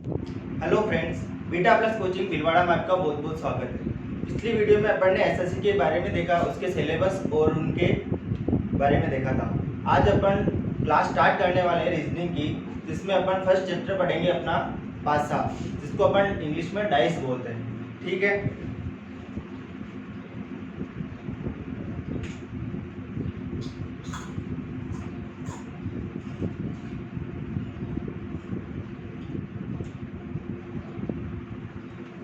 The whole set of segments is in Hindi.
Hello friends, beta plus coaching Bhilwara में आपका बहुत बहुत स्वागत है। पिछली वीडियो में अपन ने एसएससी के बारे में देखा, उसके सिलेबस और उनके बारे में देखा था। आज अपन क्लास स्टार्ट करने वाले हैं रीजनिंग की, जिसमें अपन फर्स्ट चैप्टर पढ़ेंगे अपना पासा, जिसको अपन इंग्लिश में डाइस बोलते हैं। ठीक है,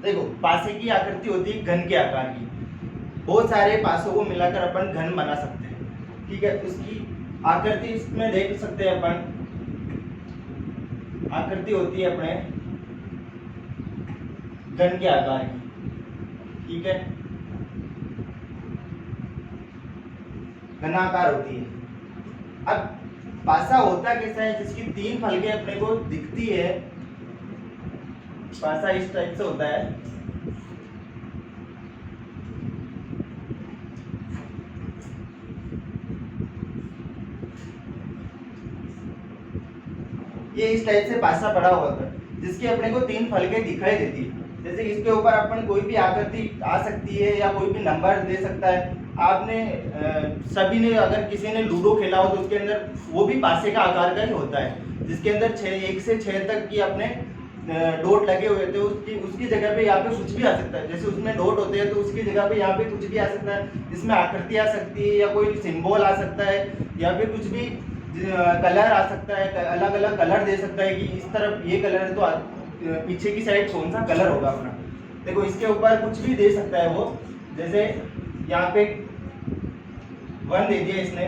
देखो पासे की आकृति होती है घन के आकार की। बहुत सारे पासों को मिलाकर अपन घन बना सकते हैं। ठीक है, उसकी आकृति इसमें देख सकते हैं अपन। आकृति होती है अपने घन के आकार की। ठीक है, घनाकार होती है। अब पासा होता कैसा है, जिसकी तीन फलके अपने को दिखती है। पासा इस टाइप से होता है। ये इस टाइप से पासा पड़ा हुआ था, जिसकी अपने को तीन फलके दिखाई देती है। जैसे इसके ऊपर अपन कोई भी आकृति आ सकती है या कोई भी नंबर दे सकता है। आपने सभी ने, अगर किसी ने लूडो खेला हो तो उसके अंदर वो भी पासे का आकार का ही होता है, जिसके अंदर 1 से 6 तक की अपने डॉट लगे हुए थे। उसकी जगह पे यहाँ पे कुछ भी आ सकता है। जैसे उसमें डॉट होते हैं तो उसकी जगह पे यहाँ पे कुछ भी आ सकता है। इसमें आकृति आ सकती है या कोई सिंबल आ सकता है या फिर कुछ भी कलर आ सकता है। अलग अलग कलर दे सकता है कि इस तरफ ये कलर है तो पीछे की साइड कौन सा कलर होगा अपना। देखो इसके ऊपर कुछ भी दे सकता है वो। जैसे यहाँ पे 1 दे दिया इसने,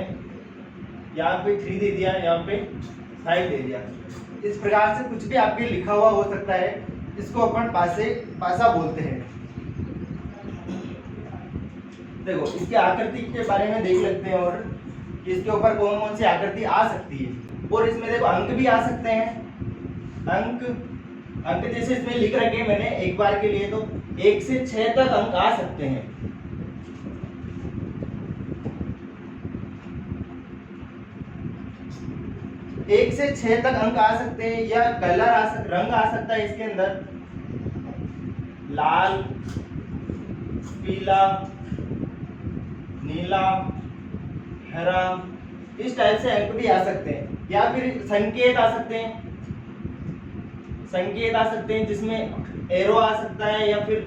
यहाँ पे 3 दे दिया, यहाँ पे 5 दे दिया। इस प्रकार से कुछ भी आपके लिखा हुआ हो सकता है। इसको अपन पासा बोलते हैं। देखो इसके आकृति के बारे में देख लेते हैं और इसके ऊपर कौन कौन सी आकृति आ सकती है। और इसमें देखो अंक भी आ सकते हैं। अंक जैसे इसमें लिख रखे हैं मैंने एक बार के लिए, तो 1 से 6 तक अंक आ सकते हैं। एक से 6 तक अंक आ सकते हैं, या रंग आ सकता है इसके अंदर। लाल, पीला, नीला, हरा, इस टाइप से अंक भी आ सकते हैं। या फिर संकेत आ सकते हैं। संकेत आ सकते हैं जिसमें एरो आ सकता है, या फिर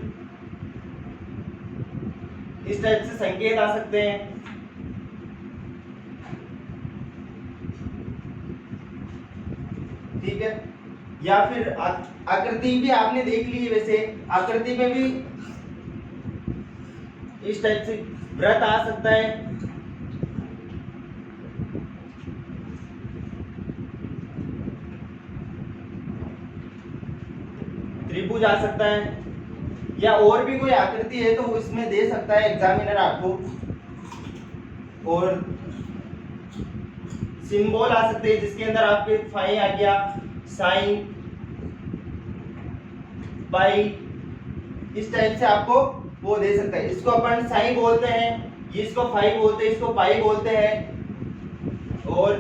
इस टाइप से संकेत आ सकते हैं। ठीक है, या फिर आकृति भी आपने देख ली है। वैसे आकृति में भी इस टाइप से वृत्त आ सकता है। त्रिभुज आ सकता है, या और भी कोई आकृति है तो उसमें दे सकता है एग्जामिनर आपको। और सिंबल आ सकते हैं जिसके अंदर आपके फाई आ गया, साइन, पाई, इस टाइप से आपको वो दे सकता है। इसको अपन साइन बोलते हैं, ये इसको फाई बोलते हैं, इसको पाई बोलते हैं। और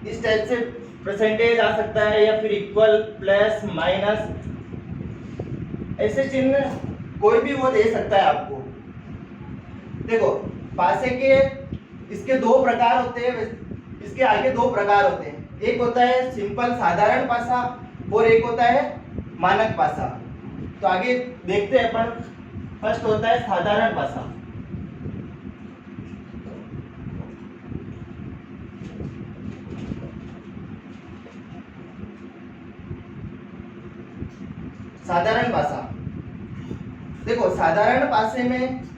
इस टाइप से परसेंटेज आ सकता है, या फिर इक्वल, प्लस, माइनस, ऐसे चिन्ह कोई भी वो दे सकता है आपको। देखो पासे के इसके 2 प्रकार होते हैं। इसके आगे 2 प्रकार होते हैं। एक होता है सिंपल साधारण पासा और एक होता है मानक पासा। तो आगे देखते हैं अपन। फर्स्ट होता है साधारण पासा। साधारण पासा, देखो साधारण पासे में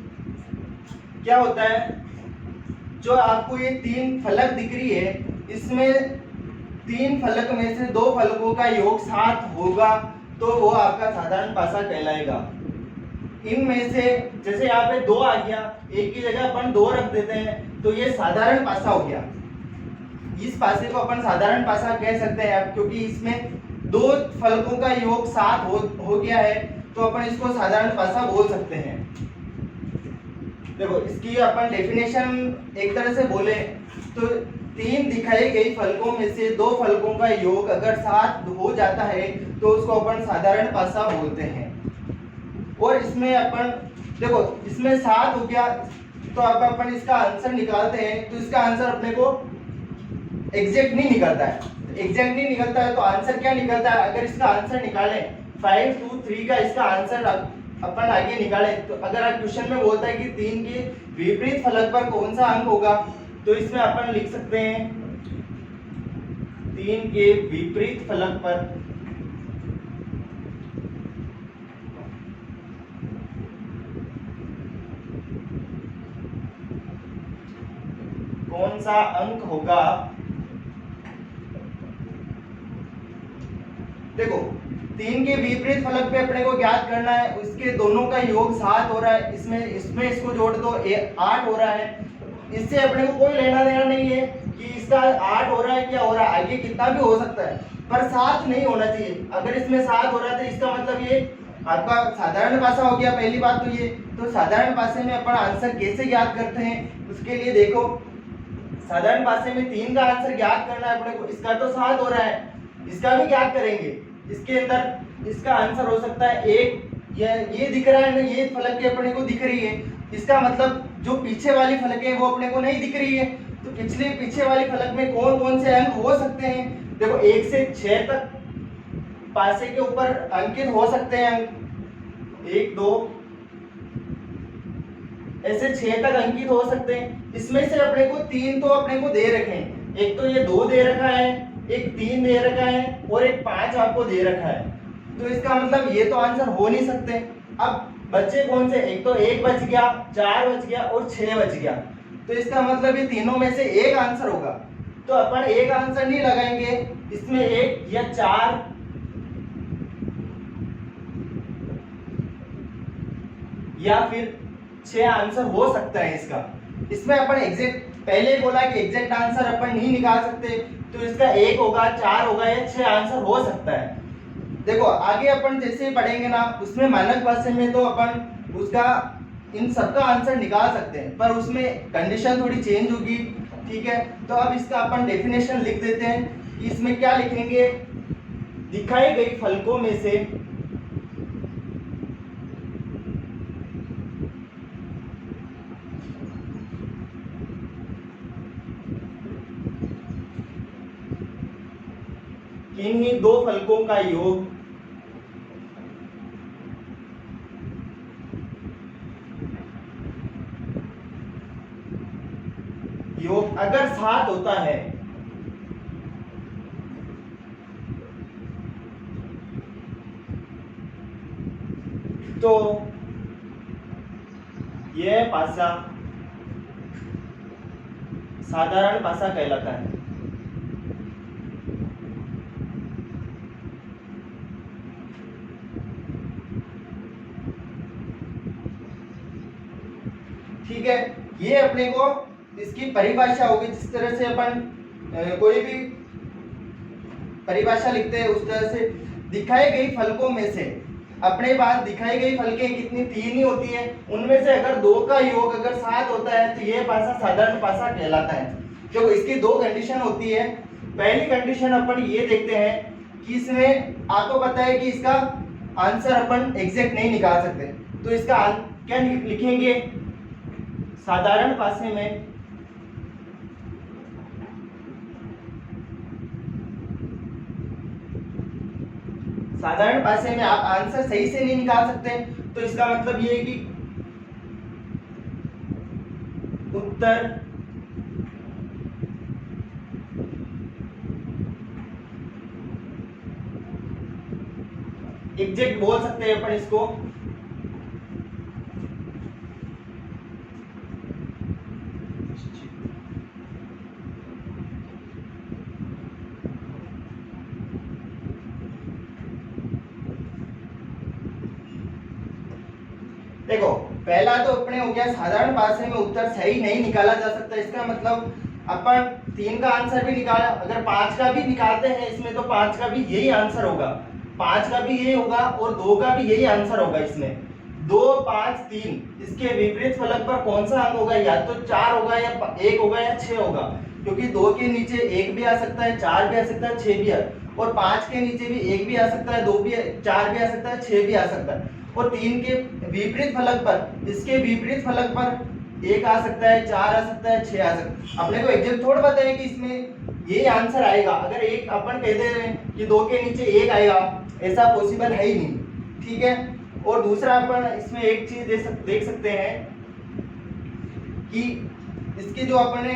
क्या होता है, जो आपको ये 3 फलक दिख रही है, इसमें 3 फलक में से 2 फलकों का योग 7 होगा तो वो आपका साधारण पासा कहलाएगा। इनमें से जैसे यहाँ पे 2 आ गया, एक की जगह अपन 2 रख देते हैं तो ये साधारण पासा हो गया। इस पासे को अपन साधारण पासा कह सकते हैं अब, क्योंकि इसमें 2 फलकों का योग 7 हो गया है, तो अपन इसको साधारण पासा बोल सकते हैं। देखो इसकी अपन डेफिनेशन एक तरह से बोले तो तीन दिखाई गई फलकों में से दो फलकों का योग अगर 7 हो जाता है तो उसको अपन साधारण पासा बोलते हैं। और इसमें अपन देखो इसमें 7 हो गया तो अब अपन इसका आंसर निकालते हैं तो इसका आंसर अपने को एग्जैक्ट नहीं निकलता है। एग्जैक्ट नहीं निकलता है तो आंसर क्या निकलता है, अगर इसका आंसर निकालें 5 2 3 का इसका आंसर अपन आगे निकाले तो अगर आप क्वेश्चन में बोलता है कि 3 के विपरीत फलक पर कौन सा अंक होगा तो इसमें अपन लिख सकते हैं 3 के विपरीत फलक पर कौन सा अंक होगा। देखो 3 के विपरीत फलक पे अपने को ज्ञात करना है, उसके दोनों का योग 7 हो रहा है, इसमें इसको जोड़ दो 8 हो रहा है। इससे अपने को कोई लेना देना नहीं है कि इसका 8 हो रहा है क्या हो रहा है, आगे कितना भी हो सकता है पर 7 नहीं होना चाहिए। अगर इसमें 7 हो रहा है तो इसका मतलब ये आपका साधारण पासा हो गया। पहली बात तो ये, तो साधारण पासे में अपन आंसर कैसे ज्ञात करते हैं उसके लिए देखो, साधारण पासे में 3 का आंसर ज्ञात करना है अपने को। इसका तो 7 हो रहा है, इसका भी ज्ञात करेंगे। इसके अंदर इसका आंसर हो सकता है 1, ये दिख रहा है ना, ये फलक के अपने को दिख रही है, इसका मतलब जो पीछे वाली फलक है वो अपने को नहीं दिख रही है। तो पीछे वाली फलक में कौन कौन से अंक हो सकते हैं, देखो 1 से 6 तक पासे के ऊपर अंकित हो सकते हैं अंक, 1 2 ऐसे 6 तक अंकित हो सकते हैं। इसमें से अपने को 3 तो अपने को दे रखे हैं, एक तो ये 2 दे रखा है, एक 3 दे रखा है और एक 5 आपको दे रखा है। तो इसका मतलब ये तो आंसर हो नहीं सकते। अब बच्चे कौन से, एक तो 1 बच गया, 4 बच गया और 6 बच गया। तो इसका मतलब ये तीनों में से एक आंसर होगा। तो अपन एक आंसर नहीं लगाएंगे, इसमें 1 या 4 या फिर 6 आंसर हो सकता है इसका। इसमें अपन एग्जैक्ट पहले बोला कि एग्जैक्ट आंसर अपन नहीं निकाल सकते, तो इसका 1 होगा, 4 होगा या 6 आंसर हो सकता है। देखो आगे अपन जैसे ही पढ़ेंगे ना, उसमें मानक भाषा में तो अपन उसका इन सबका आंसर निकाल सकते हैं, पर उसमें कंडीशन थोड़ी चेंज होगी। ठीक है, तो अब इसका अपन डेफिनेशन लिख देते हैं। इसमें क्या लिखेंगे, दिखाई गई फलकों में से किन्हीं दो फलकों का योग अगर 7 होता है तो यह पासा साधारण पासा कहलाता है। ठीक है, ये अपने को इसकी परिभाषा होगी। जिस तरह से अपन कोई भी परिभाषा लिखते हैं उस तरह से दिखाई गई फलकों में से अपने पास दिखाई गई फलकें कितनी, 3 ही होती है। उनमें से अगर 2 का योग अगर 7 होता है तो यह पासा साधारण पासा कहलाता है। देखो इसकी 2 कंडीशन होती है। पहली कंडीशन अपन ये देखते हैं कि इसमें आपको पता है कि इसका आंसर अपन एग्जैक्ट नहीं निकाल सकते, तो इसका क्या लिखेंगे, साधारण पासे में साधारण पासे में आप आंसर सही से नहीं निकाल सकते, तो इसका मतलब ये है कि उत्तर एग्जैक्ट बोल सकते हैं अपन इसको। देखो पहला तो अपने हो गया साधारण पासे में उत्तर सही नहीं निकाला जा सकता। इसका मतलब अपन 3 का आंसर भी निकाला, अगर 5 का भी निकालते हैं इसमें तो 5 का भी यही आंसर होगा, 5 का भी यही होगा और 2 का भी यही आंसर होगा इसमें। 2 5 3 इसके विपरीत फलक पर कौन सा अंक होगा, या तो 4 होगा या 1 होगा या 6 होगा, क्योंकि 2 के नीचे 1 भी आ सकता है, 4 भी आ सकता है, 6 भी आ, और 5 के नीचे भी 1 भी आ सकता है, 2 भी, 4 भी आ सकता है, 6 भी आ सकता है, और 3 के विपरीत फलक पर, इसके विपरीत फलक पर 1 आ सकता है, 4 आ सकता है, 6 आ सकता है। अपने को एग्जैक्ट थोड़ा पता है कि इसमें ये आंसर आएगा। अगर एक अपन कह दे रहे हैं कि 2 के नीचे 1 आएगा, ऐसा पॉसिबल है ही नहीं, ठीक है। और दूसरा अपन इसमें एक चीज देख सकते हैं कि इसकी जो अपने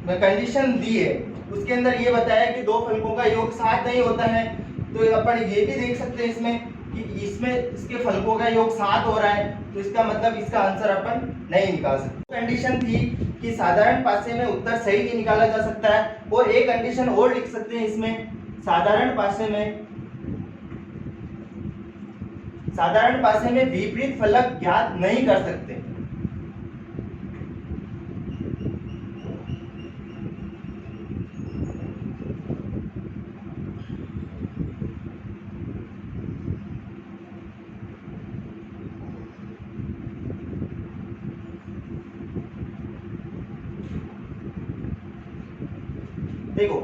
कंडीशन दी है उसके अंदर ये बताया कि दो फलकों का योग 7 नहीं होता है, तो अपन ये भी देख सकते हैं इसमें कि इसमें इसके फलकों का योग 7 हो रहा है, तो इसका मतलब इसका आंसर अपन नहीं निकाल सकते। कंडीशन थी कि साधारण पासे में उत्तर सही नहीं निकाला जा सकता है, और एक कंडीशन और लिख सकते हैं इसमें, साधारण पासे में विपरीत फलक ज्ञात नहीं कर सकते। देखो,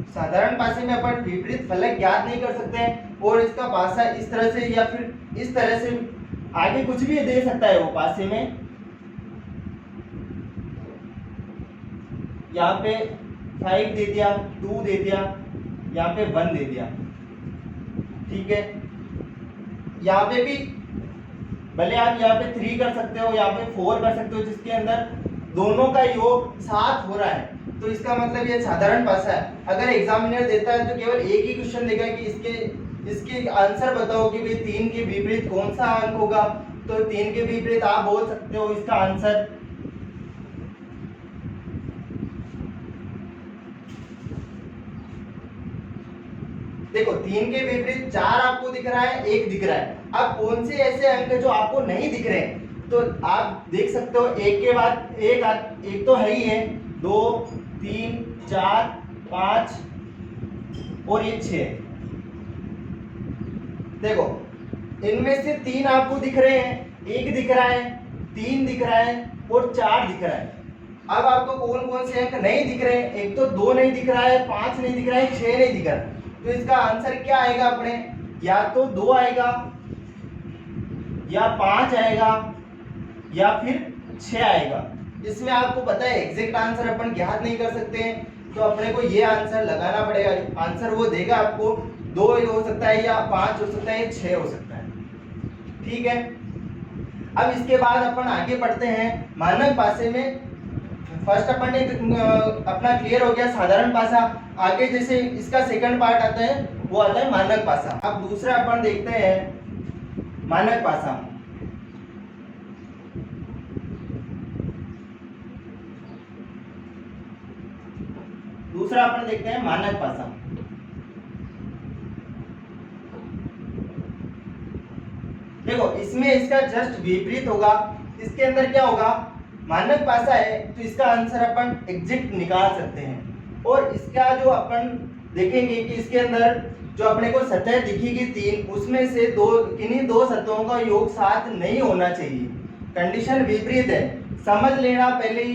साधारण पासे में अपन विपरीत फलक ज्ञात नहीं कर सकते हैं, और इसका पासा इस तरह से या फिर इस तरह से आगे कुछ भी दे सकता है वो पासे में। यहाँ पे 5 दे दिया, 2 दे दिया, यहाँ पे 1 दे दिया, ठीक है। यहाँ पे भी भले आप यहाँ पे 3 कर सकते हो, यहाँ पे 4 कर सकते हो, जिसके अंदर दोनों का योग 7 हो रहा है, तो इसका मतलब ये साधारण पासा है। अगर एग्जामिनर देता है तो केवल एक ही क्वेश्चन देगा कि इसके आंसर बताओ कि भाई 3 के विपरीत कौन सा अंक होगा, तो 3 के विपरीत आप बोल सकते हो इसका आंसर। देखो, 3 के विपरीत 4 आपको दिख रहा है, 1 दिख रहा है। अब कौन से ऐसे अंक जो आपको नहीं दिख रहे हैं, तो आप देख सकते हो एक के बाद एक तो है ही है, 2 3 4 5 और ये 6। देखो, इनमें से 3 आपको दिख रहे हैं, 1 दिख रहा है, 3 दिख रहा है और 4 दिख रहा है। अब आपको कौन कौन से अंक नहीं दिख रहे हैं, एक तो 2 नहीं दिख रहा है, 5 नहीं दिख रहा है, 6 नहीं दिख रहा है, तो इसका आंसर क्या आएगा अपने, या तो 2 आएगा, या 5 आएगा, या फिर 6 आएगा। इसमें आपको पता है एग्जैक्ट आंसर अपन ज्ञात नहीं कर सकते हैं, तो अपने को ये आंसर लगाना पड़ेगा। आंसर वो देगा आपको 2 हो सकता है, या 5 हो सकता है, या 6 हो सकता है, ठीक है। अब इसके बाद अपन आगे बढ़ते हैं मानक पासे में। फर्स्ट अपन ने अपना क्लियर हो गया साधारण पासा, आगे जैसे इसका सेकंड पार्ट आता है वो आता है मानक पासा। अब दूसरा अपन देखते हैं मानक पासा। दूसरा अपन देखते हैं मानक पासा। देखो, इसमें इसका जस्ट विपरीत होगा। इसके अंदर क्या होगा, मानक पासा है तो इसका आंसर अपन एग्जैक्ट निकाल सकते हैं। और इसका जो अपन देखेंगे कि इसके अंदर जो अपने को सतह दिखेगी 3, उसमें से किन्हीं दो सतहों का योग 7 नहीं होना चाहिए। कंडीशन विपरीत है, समझ लेना पहले ही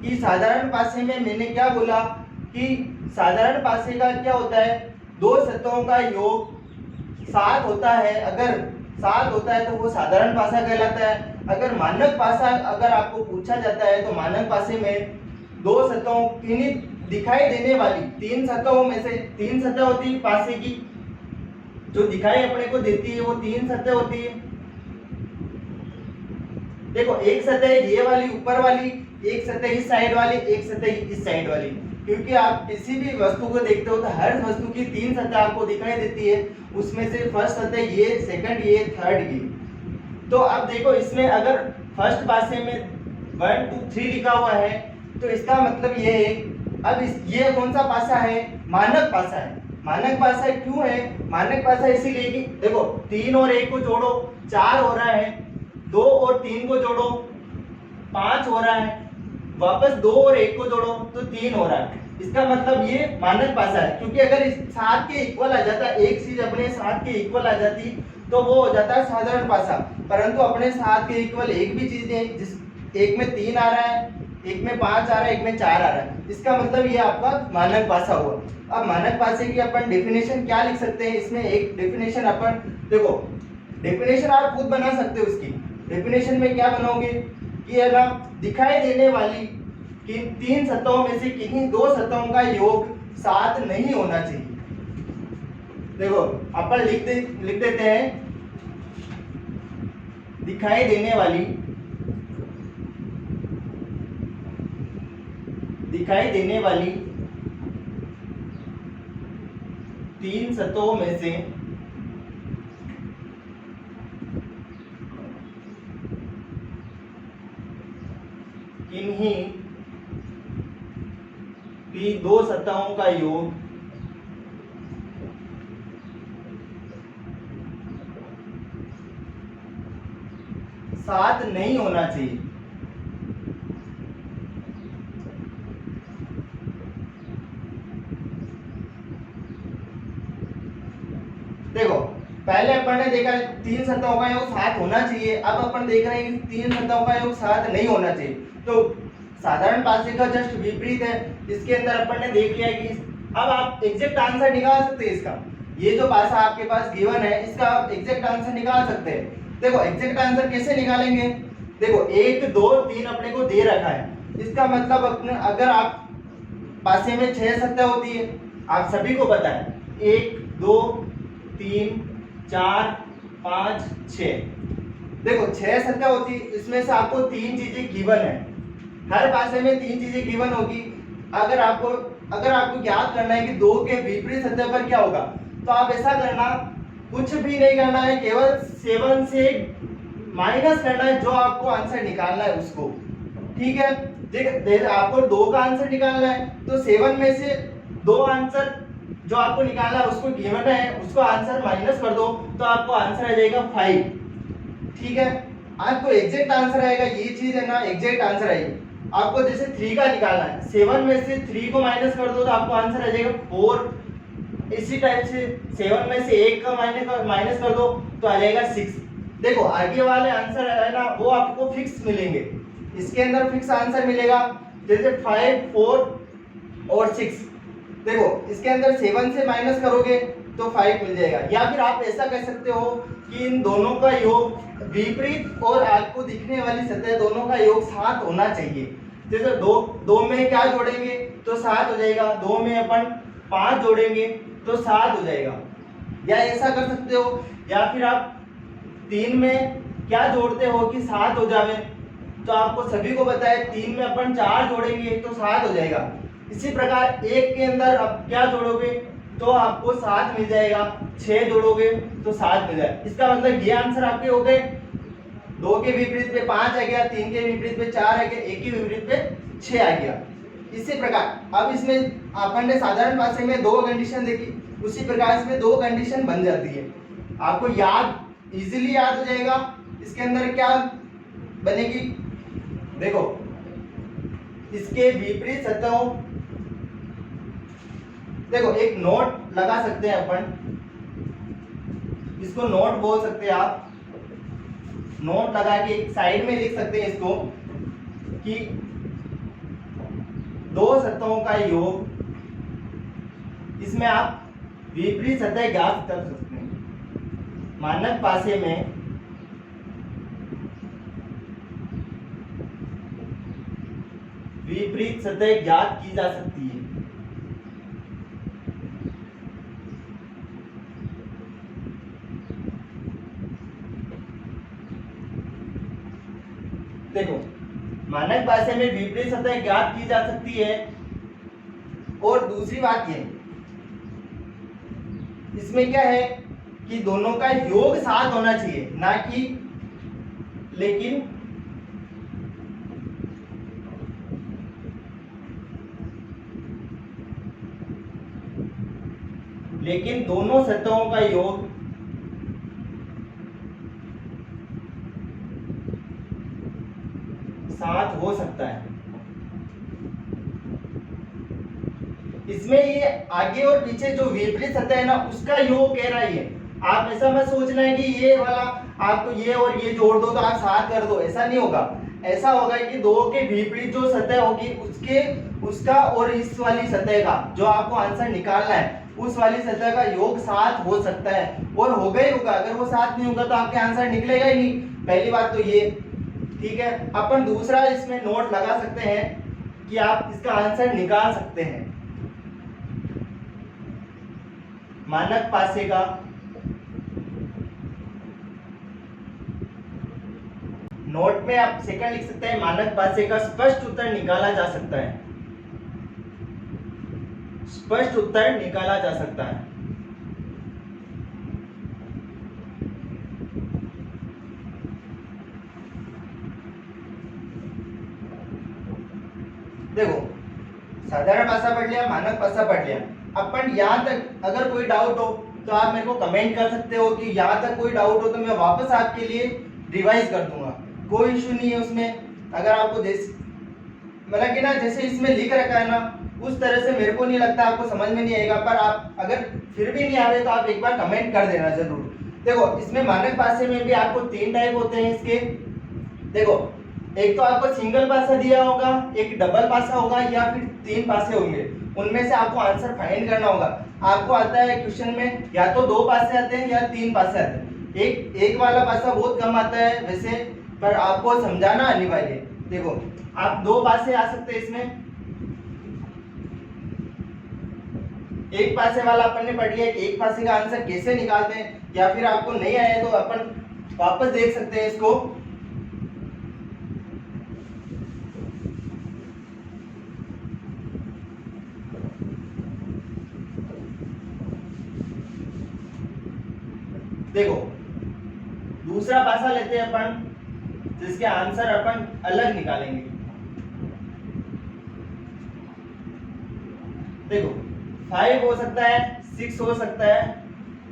कि साधारण पासे में मैंने क्या बोला कि साधारण पासे का क्या होता है, दो सतहों का योग 7 होता है। अगर 7 होता है तो वो साधारण पासा कहलाता है। अगर मानक पासा अगर आपको पूछा जाता है तो मानक पासे में दो सतहों किन्हीं दिखाई देने वाली 3 सतहों में से 3 सतह होती है पासे की, जो दिखाई अपने को देती है वो 3 सतह होती है। देखो, एक सतह ये वाली ऊपर वाली, एक सतह इस साइड वाली, एक सतह इस साइड वाली। क्योंकि आप किसी भी वस्तु को देखते हो तो हर वस्तु की 3 सतह आपको दिखाई देती है, उसमें से फर्स्ट सतह ये, सेकंड ये, थर्ड ये। तो अब देखो, इसमें अगर फर्स्ट पासे में 1 2 3 लिखा हुआ है तो इसका मतलब ये है, अब ये कौन सा पासा है, मानक पासा है। मानक पासा क्यों है, मानक पासा इसीलिए कि देखो 3 और 1 को जोड़ो 4 हो रहा है, 2 और 3 को जोड़ो 5 हो रहा है, वापस 2 और 1 को जोड़ो तो 3 हो रहा है। इसका मतलब ये मानक पासा है। क्योंकि अगर इस 7 के इक्वल आ जाता, एक चीज अपने 7 के इक्वल आ जाती तो वो हो जाता है साधारण पासा। परंतु अपने साथ के इक्वल एक भी चीज नहीं, जिस एक में 3 आ रहा है, एक में 5 आ रहा है, एक में 4 आ रहा है, इसका मतलब ये आपका मानक पासा हुआ। अब मानक पासे की अपन डेफिनेशन क्या लिख सकते हैं, इसमें एक डेफिनेशन अपन देखो, डेफिनेशन आप खुद बना सकते हो। उसकी डेफिनेशन में क्या बनाओगे कि है ना, दिखाई देने वाली कि 3 सतहों में से किन्हीं 2 सतहों का योग 7 नहीं होना चाहिए। देखो अपन लिख देते हैं, दिखाई देने वाली 3 सतहों में से किन्हीं भी 2 सतहों का योग 7 नहीं होना चाहिए। देखो पहले अपन ने देखा 3 सतहों का योग 7 होना चाहिए, अब अपन देख रहे हैं कि 3 सतहों का योग 7 नहीं होना चाहिए। तो साधारण पासे का जस्ट विपरीत है। इसके अंदर अपन ने देख लिया कि अब आप एग्जैक्ट आंसर निकाल सकते हैं इसका। ये जो पासा आपके पास गिवन है, इसका आप एग्जैक्ट आंसर निकाल सकते हैं। देखो एग्जैक्ट आंसर कैसे निकालेंगे, देखो 1 2 3 अपने को दे रखा है, इसका मतलब अपने अगर आप पासे में 6 सतह होती है, आप सभी को पता है 1 2 3 4 5 6। देखो 6 सतह होती है, इसमें से आपको 3 चीजें गिवन है। हर पासे में 3 चीजें गिवन होगी। अगर आपको ज्ञात करना है कि 2 के विपरीत सतह पर क्या होगा, तो आप ऐसा करना, कुछ भी नहीं करना है, केवल 7 से माइनस करना है जो आपको आंसर निकालना है उसको। ठीक है, देख आपको 2 का आंसर निकालना है, तो 7 में से 2 आंसर जो आपको निकालना है उसको गिवन है, उसको आंसर माइनस कर दो, तो आपको आंसर आ जाएगा 5। ठीक है, आपको एग्जैक्ट आंसर आएगा, ये चीज है ना एग्जैक्ट आंसर आएगी। आपको जैसे 3 का निकालना है, 7 में से 3 को माइनस कर दो तो आपको आंसर आ जाएगा 4। इसी टाइप से 7 में से 1 का माइनस कर दो तो आ जाएगा 6। देखो आगे वाले आंसर है ना वो आपको फिक्स मिलेंगे, इसके अंदर फिक्स आंसर मिलेगा। जैसे 5 4 और 6, देखो इसके अंदर 7 से माइनस करोगे तो 5 मिल जाएगा। या फिर आप ऐसा कह सकते हो कि इन दोनों का योग विपरीत और आपको दिखने वाली सतह दोनों का योग 7 होना चाहिए। जैसे 2 में क्या जोड़ेंगे तो 7 हो जाएगा, 2 में अपन 5 जोड़ेंगे तो 7 हो जाएगा। या ऐसा कर सकते हो, या फिर आप 3 में क्या जोड़ते हो कि 7 हो जावे, तो आपको सभी को पता है 3 में अपन 4 जोड़ेंगे तो 7 हो जाएगा। इसी प्रकार 1 के अंदर अब क्या जोड़ोगे तो आपको 7 मिल जाएगा, 6 जोड़ोगे तो 7 मिल जाएगा। इसका मतलब ये आंसर आपके हो गए, 2 के विपरीत पे 5 आ गया, 3 के विपरीत पे 4 आ गया, 1 के विपरीत पे 6 आ गया। इसी प्रकार अब इसमें अपन ने साधारण पासे में 2 कंडीशन देखी, उसी प्रकार इसमें 2 कंडीशन बन जाती है। आपको याद इजीली याद हो जाएगा। इसके अंदर क्या बनेगी, देखो इसके विपरीत सतहों, देखो एक नोट लगा सकते हैं अपन, इसको नोट बोल सकते हैं आप। नोट लगा के एक साइड में लिख सकते हैं इसको कि 2 सतहों का योग, इसमें आप विपरीत सतह ज्ञात कर सकते हैं। मानक पासे में विपरीत सतह ज्ञात की जा सकती है। देखो मानक पासे में विपरीत सतह ज्ञात की जा सकती है। और दूसरी बात ये, इसमें क्या है कि दोनों का योग 7 होना चाहिए, ना कि लेकिन दोनों सतहों का योग साथ हो सकता है। इसमें ये आगे और पीछे जो विपरीत सतह है ना उसका योग कह रहा है, आप ऐसा मत सोचना है कि ये वाला आपको ये और ये जोड़ दो तो आप 7 कर दो, ऐसा नहीं होगा। ऐसा होगा कि दो के विपरीत जो सतह होगी उसके उसका और इस वाली सतह का जो आपको आंसर निकालना है उस वाली सतह का योग 7 हो सकता है, और होगा ही होगा। अगर वो 7 नहीं होगा तो आपके आंसर निकलेगा ही नहीं, पहली बात तो ये। ठीक है, अपन दूसरा इसमें नोट लगा सकते हैं कि आप इसका आंसर निकाल सकते हैं। मानक पासे का नोट में आप सेकंड लिख सकते हैं, मानक पासे का स्पष्ट उत्तर निकाला जा सकता है। स्पष्ट उत्तर निकाला जा सकता है। देखो, साधारण पासा पढ़ लिया, मानक पासा पढ़ लिया। अपन यहाँ तक अगर कोई डाउट हो तो आप मेरे को कमेंट कर सकते हो कि यहाँ तक कोई डाउट हो तो मैं वापस आपके लिए रिवाइज कर दूंगा, कोई इशू नहीं है उसमें। अगर आपको मतलब कि ना जैसे इसमें लिख रखा है ना उस तरह से मेरे को नहीं लगता आपको समझ में नहीं आएगा, पर आप अगर फिर भी नहीं आ रहे तो आप एक बार कमेंट कर देना जरूर। देखो, इसमें मानक पासे में भी आपको 3 टाइप होते हैं इसके। देखो, एक तो आपको सिंगल पासा दिया होगा, एक डबल पासा होगा, या फिर 3 पासे होंगे। उनमें से आपको आंसर फाइंड करना होगा। आपको आता है क्वेश्चन में या तो 2 पासे आते हैं या 3 पासे आते हैं। एक वाला पासा बहुत कम आता है वैसे, पर आपको समझाना अनिवार्य है। देखो, आप 2 पासे आ सकते हैं इसमें। एक पासे वाला अपन ने पढ़ लिया कि एक पासे का आंसर कैसे निकालते हैं, या फिर आपको नहीं आया तो अपन वापस देख सकते हैं इसको। देखो, दूसरा पासा लेते हैं अपन जिसके आंसर अपन अलग निकालेंगे। देखो, 5 हो सकता है, 6 हो सकता है,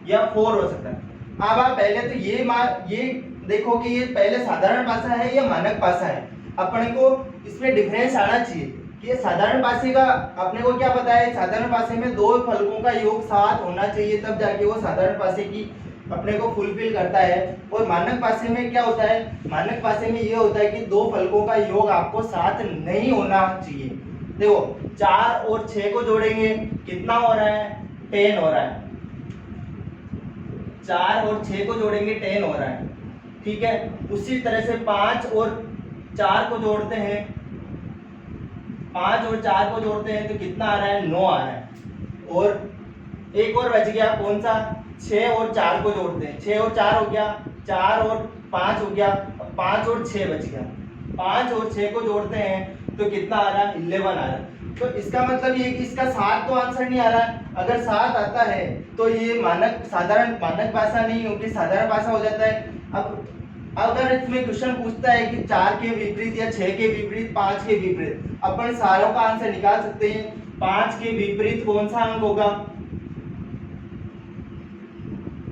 या 4 हो सकता है। अब आप पहले तो ये देखो कि ये पहले साधारण पासा है या मानक पासा है। अपन को इसमें डिफरेंस आना चाहिए कि ये साधारण पासे का अपने को क्या पता है, साधारण पासे में 2 फलकों का योग 7 होना चाहिए, तब जाके वो साधारण पासे की अपने को फुलफिल करता है। और मानक पासे में क्या होता है, मानक पासे में ये होता है कि 2 फलकों का योग आपको 7 नहीं होना चाहिए। देखो, 4 और 6 को जोड़ेंगे कितना हो रहा है, 10 हो रहा है। 4 और 6 को जोड़ेंगे 10 हो रहा है। ठीक है, उसी तरह से 5 और 4 को जोड़ते हैं, 5 और 4 को जोड़ते हैं तो कितना आ रहा है, 9 आ रहा है। और एक और बच गया, कौन सा, 6 और 4 को जोड़ते हैं, 6 और 4 हो गया, 4 और 5 हो गया, 5 और 6 बच गया। 5 और 6 को जोड़ते हैं तो कितना आ रहा है, 11 आ रहा है। तो इसका मतलब ये कि इसका 7 तो आंसर नहीं आ रहा है। अगर 7 आता है तो ये साधारण मानक पासा नहीं होगी, साधारण पासा हो जाता है। अब अगर इसमें क्वेश्चन पूछता है कि 4 के विपरीत या 6 के विपरीत, 5 के विपरीत, अपन सारों का आंसर निकाल सकते हैं। 5 के विपरीत कौन सा अंक होगा,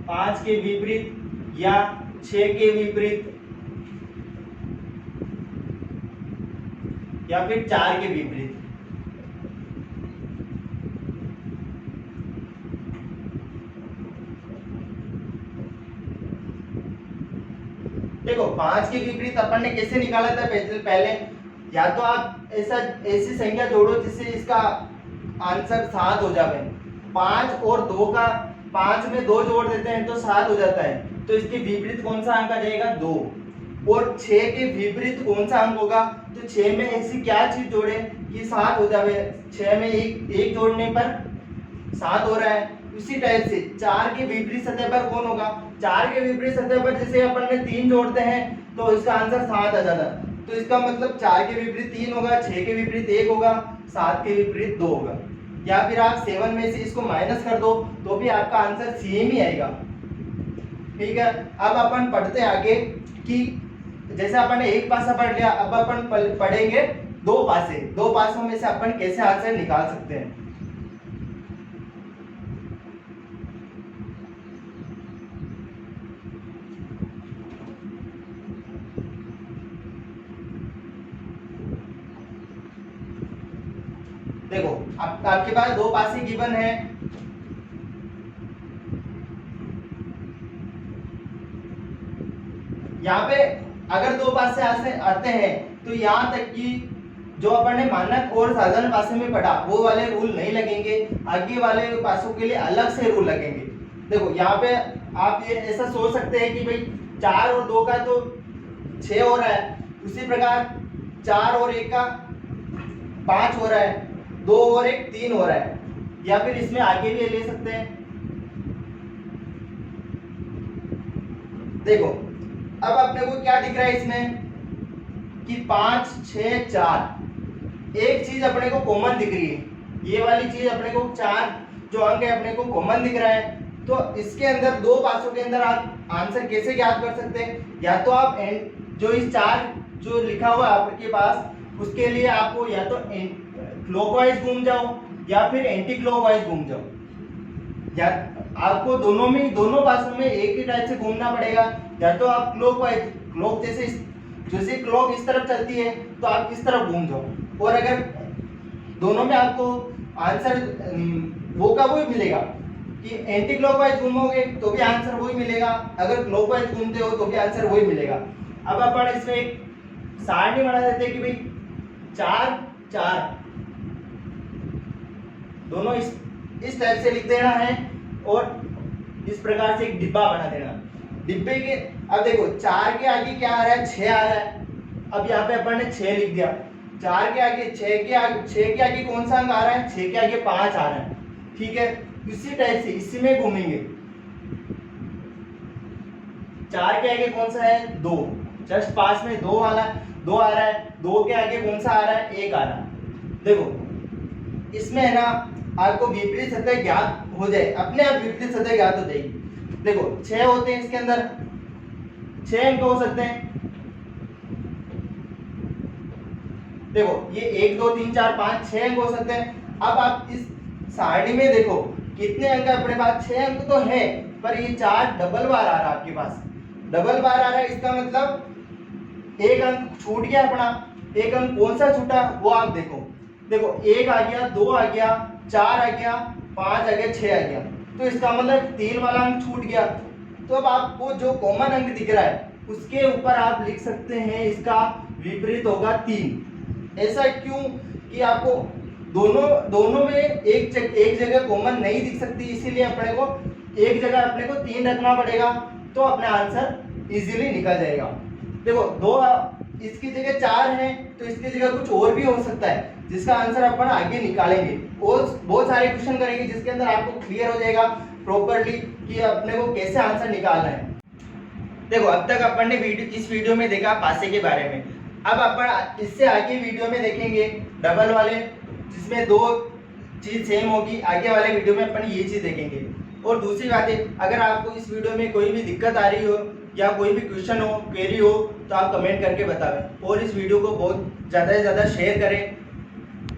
5 के विपरीत या 6 के विपरीत या फिर 4 के विपरीत। देखो, 5 के विपरीत अपन ने कैसे निकाला था पहले, या तो आप ऐसी संख्या जोड़ो जिससे इसका आंसर 7 हो जाए। 5 और 2 का 5 में 2 जोड़ देते हैं तो 7 हो जाता है, तो इसके विपरीत कौन सा अंक आ जाएगा, 2। और 6 के विपरीत कौन सा अंक होगा, तो 6 में ऐसी क्या चीज जोड़े कि 7 हो जाए। 6 में एक जोड़ने पर 7 हो रहा है। उसी टाइप से 4 के विपरीत सतह पर कौन होगा, 4 के विपरीत सतह पर जैसे अपन ने 3 जोड़ते हैं तो इसका आंसर 7 आ जाता है। तो इसका मतलब 4 के विपरीत 3 होगा, 6 के विपरीत 1 होगा, 7 के विपरीत 2 होगा। या फिर आप 7 में से इसको माइनस कर दो तो भी आपका आंसर सेम ही आएगा। ठीक है, अब अपन पढ़ते आगे कि जैसे अपन ने एक पासा पढ़ लिया, अब अपन पढ़ेंगे 2 पासे। 2 पासों में से अपन कैसे आंसर निकाल सकते हैं। देखो, आपके पास 2 पासे गिवन है। यहाँ पे अगर दो पासे आते हैं तो यहाँ तक कि जो अपन ने मानक और साधारण पासे में पढ़ा वो वाले रूल नहीं लगेंगे, आगे वाले पासों के लिए अलग से रूल लगेंगे। देखो यहाँ पे आप ये ऐसा सोच सकते हैं कि भाई 4 और 2 का तो 6 हो रहा है, उसी प्रकार 4 और 1 का 5 हो रहा है, 2 और 1 3 हो रहा है, या फिर इसमें आगे भी ले सकते हैं। देखो अब अपने को क्या दिख रहा है इसमें कि 5 6 4 एक चीज अपने को कॉमन दिख रही है, ये वाली चीज अपने को 4 जो अंक है अपने को कॉमन दिख रहा है। तो इसके अंदर दो पासों के अंदर आप आंसर कैसे ज्ञात कर सकते हैं, या तो आप जो इस 4 जो लिखा हुआ है आपके पास उसके लिए आपको या तो क्लॉकवाइज घूम जाओ या फिर एंटी क्लॉकवाइज घूम जाओ, या आपको दोनों पासों में एक ही टाइप से घूमना पड़ेगा। या तो आप क्लॉकवाइज, क्लॉक जैसे क्लॉक इस तरफ चलती है तो आप इस तरफ घूम जाओ, और अगर दोनों में आपको आंसर वो का वही मिलेगा कि एंटी क्लॉकवाइज घूमोगे तो भी आंसर वही मिलेगा, अगर क्लॉकवाइज घूमते हो तो भी आंसर वही मिलेगा। अब अपन इसमें एक सारणी बना देते हैं कि भाई 4 4 दोनों इस टाइप से लिख देना है, और इस प्रकार से एक डिब्बा बना देना। डिब्बे के अब देखो 4 के आगे क्या आ रहा है, 6 आ रहा है। अब यहाँ पे अपन ने 6 लिख दिया, 4 के आगे 6 के आगे कौन सा अंक आ रहा है, 6 के आगे 5 आ रहा है, ठीक है। इसी टाइप से इसी में घूमेंगे। 4 के आगे कौन सा है, 2, जस्ट पास में 2 वाला 2 आ रहा है, 2 के आगे कौन सा आ रहा है, 1 आ रहा है। देखो इसमें है ना आपको विपरीत सतह ज्ञात हो जाए, अपने आप विपरीत सतह ज्ञात हो जाएगी। देखो 6 होते हैं, इसके अंदर 6 अंक हो सकते हैं। देखो ये 1 2 3 4 5 6 अंक हो सकते हैं। अब आप इस सारणी में देखो कितने अंक है अपने पास, 6 अंक तो है, पर ये 4 डबल बार आ रहा है आपके पास, डबल बार आ रहा है। इसका मतलब एक अंक छूट गया अपना, एक अंक कौन सा छूटा वो आप देखो। देखो 1 आ गया, 2 आ गया, 4 आ गया, 5 आ गया, 6 आ गया, तो इसका मतलब 3 वाला अंक छूट गया। तो अब आपको जो कॉमन अंक दिख रहा है उसके ऊपर आप लिख सकते हैं इसका विपरीत होगा 3। ऐसा क्यों कि आपको दोनों में एक जगह कॉमन नहीं दिख सकती, इसीलिए अपने को एक जगह अपने को 3 रखना पड़ेगा, तो अपना आंसर इजीली निकल जाएगा। देखो 2 इसकी जगह 4 है तो इसकी जगह कुछ और भी हो सकता है जिसका आंसर अपन आगे निकालेंगे, और बहुत सारे क्वेश्चन करेंगे जिसके अंदर आपको क्लियर हो जाएगा प्रॉपर्ली कि अपने को कैसे आंसर निकालना है। देखो अब तक अपन ने इस वीडियो में देखा पासे के बारे में, अब अपन इससे आगे वीडियो में देखेंगे डबल वाले जिसमें 2 चीज सेम होगी, आगे वाले वीडियो में अपन ये चीज देखेंगे। और दूसरी बात है, अगर आपको इस वीडियो में कोई भी दिक्कत आ रही हो या कोई भी क्वेश्चन हो, क्वेरी हो, तो आप कमेंट करके बतावें, और इस वीडियो को बहुत ज़्यादा से ज़्यादा शेयर करें